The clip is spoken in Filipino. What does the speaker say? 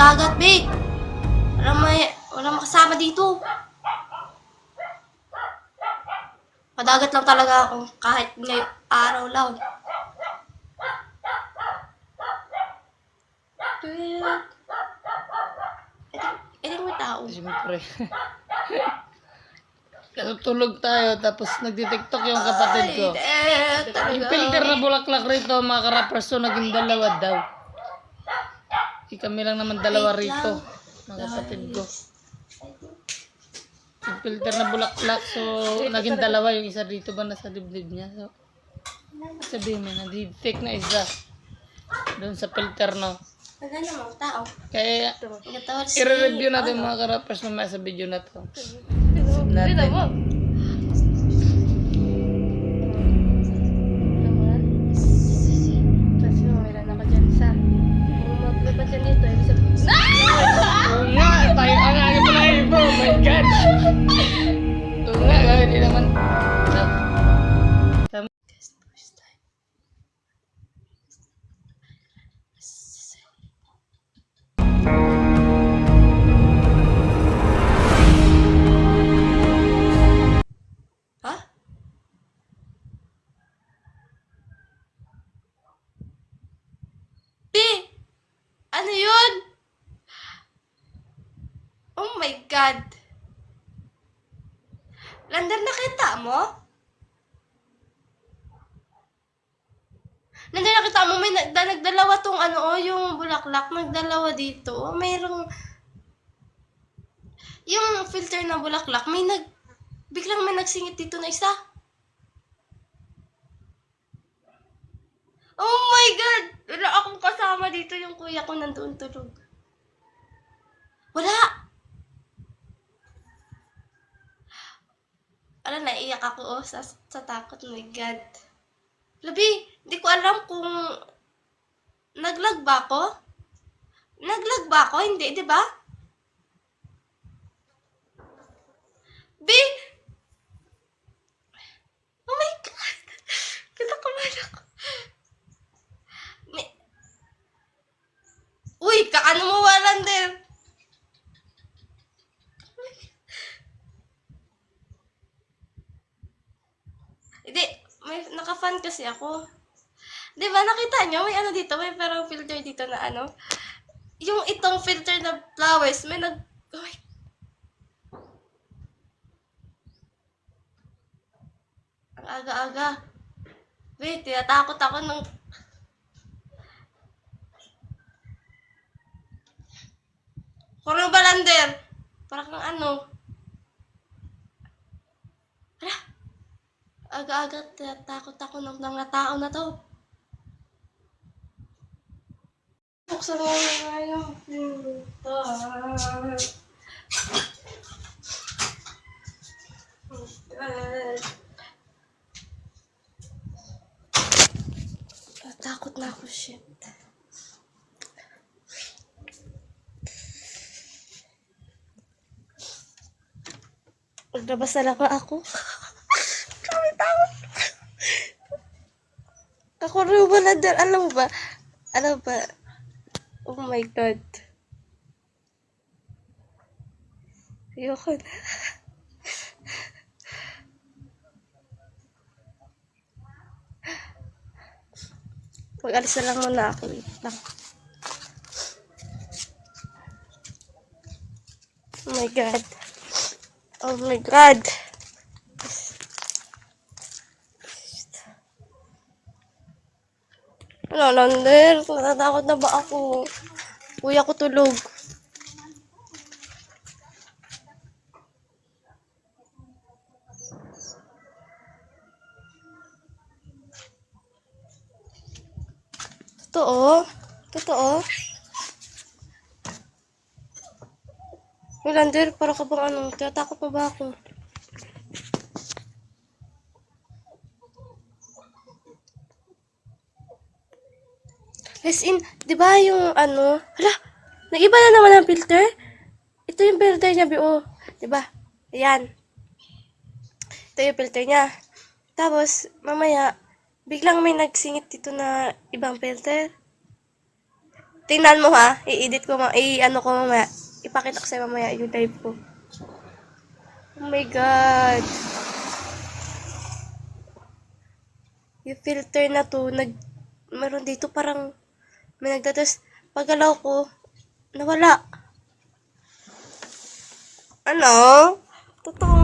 dagat, babe. Walang makasama dito. Padagat lang talaga ako kahit ngayong araw lang. Ito may tao. Siyempre. Tulog tayo, tapos nagdi-tiktok yung kapatid ko. Yung filter na bulaklak rito, mga ka-rappers, so naging dalawa daw. Kami lang naman dalawa rito, mga kapatid ko. Yung filter na bulaklak, so naging dalawa. Yung isa dito ba nasa dibdib niya. So, sabihin mo, nadi-detect na isa. Doon sa filter, no. Wala namang tao. Kaya, i-review natin mga ka-rappers mamaya sa video na to. Dito mo. Kasi mamilan ako dyan sa kung maglipat yan dito, ibig sabihin. Oo nga, tayo ang nga yung play mo. Oh my God. Oo nga, hindi naman. Ha? Ano yun? Oh my God. Lander, nakita mo? Lander, nakita mo? May nagdalawa tong yung bulaklak. Nagdalawa dito. Mayroong yung filter na bulaklak. Biglang may nagsingit dito na isa. Oh my God! Wala akong kasama dito. Yung kuya ko nandoon tulog. Wala! Naiiyak ako sa takot. Oh my God. Labi, hindi ko alam kung naglag ba ako? Naglag ba ako? Hindi, di ba? Bi! Oh my God! Kita ko man ako. Uy, kaano mo walan din? Hindi, may naka-fan kasi ako. Di ba, nakita nyo? May dito, may parang filter dito na yung itong filter na flowers, may Uy. Ang aga-aga. Wait, tinatakot ako ng... Kurang balander. Parang Hala. Aga-aga, tinatakot ako ng mga tao na to. Buksan mo na yung filter. Takot na ako, shit. Maglabas na lang ako. Kami takot. Ako rin ba na dyan? Alam ba? Oh my God. Ayoko na. Mag-alis na lang muna ako. Wait lang. Oh my God. Oh my God. Lander? Natatakot na ba ako? Kuya ko tulog. Totoo? Lander, para ka bang tinatakot mo ba ako? As in, di ba yung hala, nag-iba na naman ang filter? Ito yung filter niya, B.O. Di ba? Ayan. Ito yung filter niya. Tapos, mamaya, biglang may nagsingit dito na ibang filter. Tingnan mo ha. I-edit ko, ano ko mamaya. Ipakita ko sa'yo mamaya yung live ko. Oh my God. Yung filter na to, meron dito parang, may nagdadas, paggalaw ko, nawala. Ano? Totoo